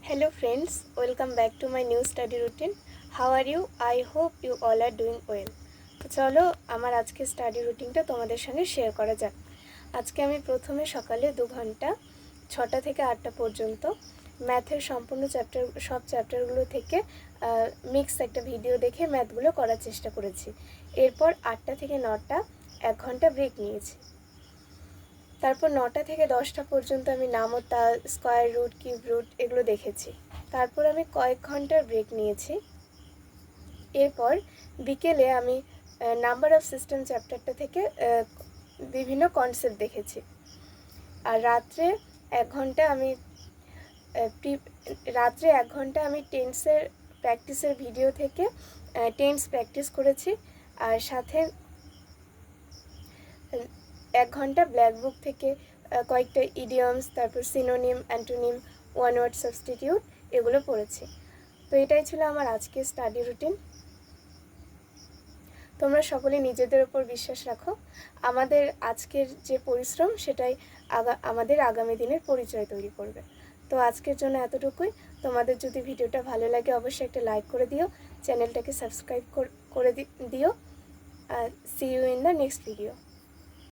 Hello friends, welcome back to my new study routine. How are you? I hope you all are doing well. তো চলো আমার আজকে study রুটিনটা তোমাদের সঙ্গে শেয়ার করা যাক। আজকে আমি প্রথমে সকালে 2 ঘন্টা 6টা থেকে 8টা পর্যন্ত ম্যাথের সম্পূর্ণ সব চ্যাপ্টারগুলো থেকে মিক্স একটা ভিডিও দেখে ম্যাথগুলো করার চেষ্টা করেছি। এরপর 8টা থেকে 9টা 1 ঘন্টা ব্রেক নিয়েছি। তারপর 9টা থেকে 10টা পর্যন্ত আমি নামতা, স্কয়ার রুট, কিউব রুট এগুলো দেখেছি। তারপর আমি কয়েক ঘন্টার ব্রেক নিয়েছি। এরপর বিকেলে আমি নাম্বার অফ সিস্টেম চ্যাপ্টারটা থেকে বিভিন্ন কনসেপ্ট দেখেছি। আর রাত্রে 1 ঘন্টা আমি টেন্সের প্র্যাকটিসের ভিডিও থেকে টেন্স প্র্যাকটিস করেছি। আর সাথে 1 ঘন্টা ব্ল্যাক বুক থেকে কয়েকটা ইডিয়মস, তারপর synonym, antonym, one word substitute এগুলো পড়েছি। তো এটাই ছিল আমার আজকের স্টাডি রুটিন। তোমরা সকলে নিজেদের ওপর বিশ্বাস রাখো। আমাদের আজকের যে পরিশ্রম সেটাই আমাদের আগামী দিনের পরিচয় তৈরি করবে। তো আজকের জন্য এতটুকুই। তোমাদের যদি ভিডিওটা ভালো লাগে অবশ্যই একটা লাইক করে দিও, চ্যানেলটাকে সাবস্ক্রাইব করে দিও। See you in the next video.